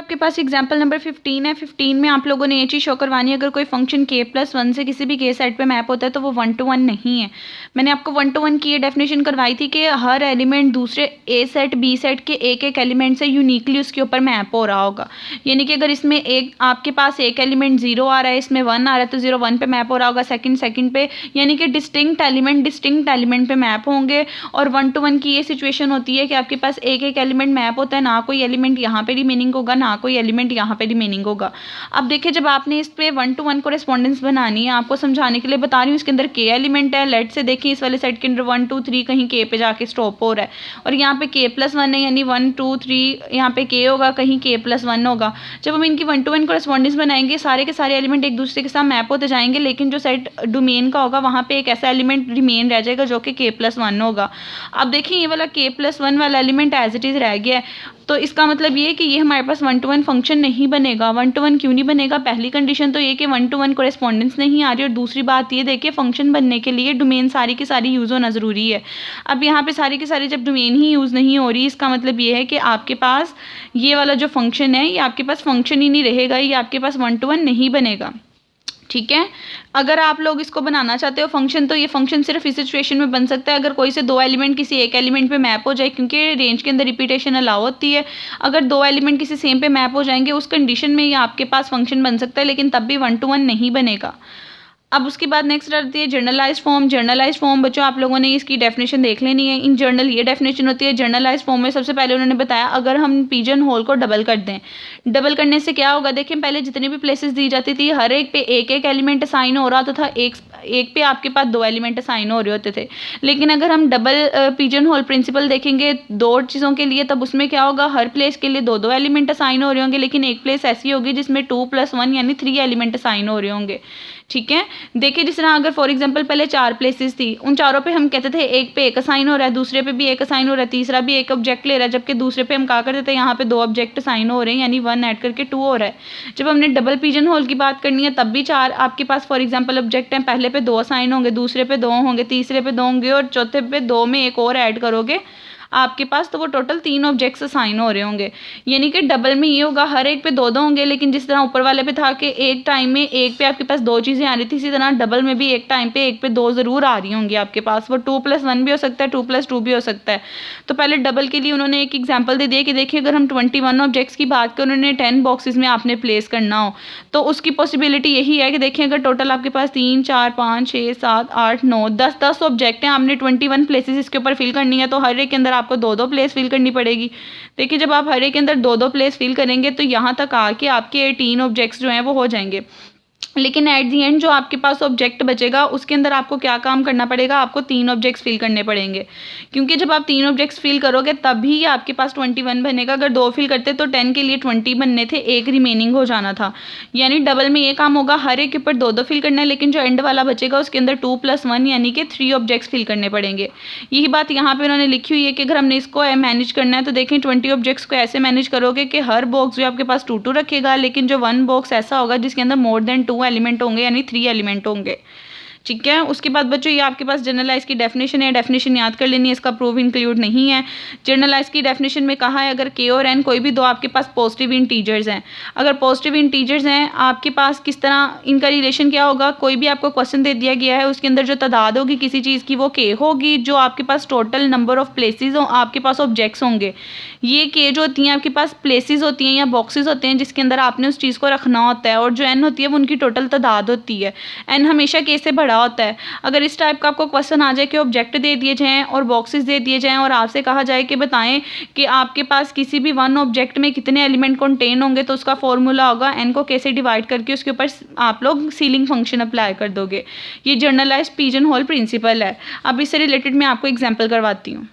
आपके पास example number 15 है। 15 में आप लोगों ने ये चीज़ शो करवानी है, अगर कोई फंक्शन k+1 से किसी भी k सेट पे मैप होता है तो वो 1 to 1 नहीं है। मैंने आपको 1 to 1 की ये डेफिनेशन करवाई थी कि हर एलिमेंट दूसरे a सेट b सेट के एक एक एलिमेंट से यूनिकली उसके ऊपर मैप हो रहा होगा। यानी कि अगर इसमें एक आपके पास एक एलिमेंट 0 आ रहा है, इसमें 1 आ रहा है, तो 0 1 पे मैप हो रहा होगा, सेकंड पे, यानी कि डिस्टिंक्ट एलिमेंट पे मैप होंगे। और 1 to 1 की ये सिचुएशन होती है कि आपके पास एक एक एलिमेंट मैप होता है, ना कोई एलिमेंट यहाँ पे रिमेनिंग होगा, ना कोई एलिमेंट यहाँ पे रिमेनिंग होगा। अब देखिए, जब आपने इस पे 1 to 1 कोरेस्पॉन्डेंस बनानी है, आपको समझाने के लिए बता रही हूँ, इसके अंदर k एलिमेंट है। लेट से देखिए इस वाले सेट के अंदर 1 2 3 कहीं k पे जाके स्टॉप हो रहा है, और यहाँ पे k+1 है, यानी 1 2 3 यहाँ पे k होगा, कहीं k+1 होगा। जब हम इनकी 1 to 1 कोरेस्पॉन्डेंस बनाएंगे, सारे के सारे एलिमेंट एक दूसरे के साथ मैप होते जाएंगे, लेकिन जो सेट डोमेन का होगा वहाँ पे एक ऐसा एलिमेंट रिमेन रह जाएगा जो कि k+1 होगा। अब देखिए ये वाला k+1 वाला एलिमेंट एज इट इज़ रह गया है, तो इसका मतलब ये है कि ये हमारे पास 1 to 1 फंक्शन नहीं बनेगा। 1 to 1 क्यों नहीं बनेगा? पहली कंडीशन तो ये कि 1 to 1 कोरेस्पॉन्डेंस नहीं आ रही, और दूसरी बात ये देखिए, फंक्शन बनने के लिए डोमेन सारी की सारी यूज़ होना ज़रूरी है। अब यहाँ पे सारी की सारी जब डोमेन ही यूज़ नहीं हो रही, इसका मतलब ये है कि आपके पास ये वाला जो फंक्शन है, ये आपके पास फंक्शन ही नहीं रहेगा, ये आपके पास 1 to 1 नहीं बनेगा। ठीक है, अगर आप लोग इसको बनाना चाहते हो फंक्शन, तो ये फंक्शन सिर्फ इस सिचुएशन में बन सकता है अगर कोई से दो एलिमेंट किसी एक एलिमेंट पे मैप हो जाए, क्योंकि रेंज के अंदर रिपीटेशन अलाउ होती है। अगर दो एलिमेंट किसी सेम पे मैप हो जाएंगे, उस कंडीशन में ये आपके पास फंक्शन बन सकता है, लेकिन तब भी 1 to 1 नहीं बनेगा। अब उसके बाद नेक्स्ट आती है जनरलाइज्ड फॉर्म। जनरलाइज्ड फॉर्म बच्चों आप लोगों ने इसकी डेफिनेशन देख लेनी है। इन जनरल ये डेफिनेशन होती है। जनरलाइज्ड फॉर्म में सबसे पहले उन्होंने बताया, अगर हम पिजन होल को डबल कर दें, डबल करने से क्या होगा? देखिए पहले जितनी भी प्लेसेस दी जाती थी, हर एक पे एक एक एलिमेंट असाइन हो रहा था, एक पे आपके पास दो एलिमेंट असाइन हो रहे होते थे। लेकिन अगर हम डबल पिजन होल प्रिंसिपल देखेंगे दो चीज़ों के लिए, तब उसमें क्या होगा? हर प्लेस के लिए दो दो एलिमेंट असाइन हो रहे होंगे, लेकिन एक प्लेस ऐसी होगी जिसमें 2+1 यानी 3 एलिमेंट असाइन हो रहे होंगे। ठीक है, देखिए जिस तरह अगर फॉर एग्जांपल पहले 4 प्लेसेस थी, उन चारों पे हम कहते थे एक पे एक असाइन हो रहा है, दूसरे पे भी एक असाइन हो रहा है, तीसरा भी एक ऑब्जेक्ट ले रहा है, जबकि दूसरे पे हम कहा करते थे यहाँ पे 2 ऑब्जेक्ट असाइन हो रहे हैं, यानी 1 ऐड करके 2 हो रहा है। जब हमने डबल पिजन होल की बात करनी है, तब भी 4 आपके पास फॉर एग्जाम्पल ऑब्जेक्ट हैं, पहले पे 2 असाइन होंगे, दूसरे पे 2 होंगे, तीसरे पे 2 होंगे, और चौथे पे 2 में एक और ऐड करोगे आपके पास, तो वो टोटल 3 ऑब्जेक्ट्स असाइन हो रहे होंगे। यानी कि डबल में ये होगा, हर एक पे 2 होंगे, लेकिन जिस तरह ऊपर वाले पे था कि एक टाइम में एक पे आपके पास 2 चीज़ें आ रही थी, इसी तरह डबल में भी एक टाइम पे एक पे 2 ज़रूर आ रही होंगी आपके पास। वो 2+1 भी हो सकता है, 2+2 भी हो सकता है। तो पहले डबल के लिए उन्होंने एक एग्जाम्पल दे दिया कि देखिए अगर हम 21 ऑब्जेक्ट्स की बात करें, उन्होंने 10 बॉक्सेस में आपने प्लेस करना हो, तो उसकी पॉसिबिलिटी यही है कि देखिए अगर टोटल आपके पास 3 4 5 6 7 8 9 10 ऑब्जेक्ट हैं, आपने 21 प्लेसेस इसके ऊपर फिल करनी है, तो हर एक के अंदर आपको 2 प्लेस फिल करनी पड़ेगी। देखिए जब आप हर एक के अंदर 2 प्लेस फिल करेंगे, तो यहाँ तक आके आपके 18 ऑब्जेक्ट्स जो हैं वो हो जाएंगे। लेकिन एट दी एंड जो आपके पास ऑब्जेक्ट बचेगा, उसके अंदर आपको क्या काम करना पड़ेगा? आपको 3 ऑब्जेक्ट्स फिल करने पड़ेंगे, क्योंकि जब आप 3 ऑब्जेक्ट्स फिल करोगे तभी आपके पास 21 बनेगा। अगर 2 फिल करते तो 10 के लिए 20 बनने थे, एक रिमेनिंग हो जाना था। यानी डबल में ये काम होगा, हर एक के ऊपर 2 फिल करना है, लेकिन जो एंड वाला बचेगा उसके अंदर 2+1 यानी कि 3 ऑब्जेक्ट्स फिल करने पड़ेंगे। यही बात यहाँ पर उन्होंने लिखी हुई है कि अगर हमने इसको मैनेज करना है, तो देखें 20 ऑब्जेक्ट्स को ऐसे मैनेज करोगे कि हर बॉक्स जो आपके पास 2 रखेगा, लेकिन जो 1 बॉक्स ऐसा होगा जिसके अंदर मोर देन 2 एलिमेंट होंगे, यानी 3 एलिमेंट होंगे। ठीक है, उसके बाद बच्चों ये आपके पास जनरलाइज की डेफिनेशन है, डेफिनेशन याद कर लेनी है, इसका प्रूफ इंक्लूड नहीं है। जनरलाइज की डेफिनेशन में कहा है, अगर के और एन कोई भी दो आपके पास पॉजिटिव इंटीजर्स हैं, अगर पॉजिटिव इंटीजर्स हैं आपके पास, किस तरह इनका रिलेशन क्या होगा? कोई भी आपको क्वेश्चन दे दिया गया है, उसके अंदर जो तादाद होगी किसी चीज़ की वो के होगी, जो आपके पास टोटल नंबर ऑफ प्लेसेस हो आपके पास ऑब्जेक्ट्स होंगे। ये के जो होती हैं आपके पास प्लेसेस होती हैं या बॉक्सेस होते हैं जिसके अंदर आपने उस चीज़ को रखना होता है, और जो एन होती है वो उनकी टोटल तादाद होती है। एन हमेशा के से बड़ा होता है। अगर इस टाइप का आपको क्वेश्चन आ जाए कि ऑब्जेक्ट दे दिए जाएँ और बॉक्सेस दे दिए जाएँ, और आपसे कहा जाए कि बताएं कि आपके पास किसी भी 1 ऑब्जेक्ट में कितने एलिमेंट कंटेन होंगे, तो उसका फॉर्मूला होगा एन को कैसे डिवाइड करके उसके ऊपर आप लोग सीलिंग फंक्शन अप्लाई कर दोगे। ये जनरलाइज्ड पिजन होल प्रिंसिपल है। अब इससे रिलेटेड मैं आपको एग्जाम्पल करवाती हूँ।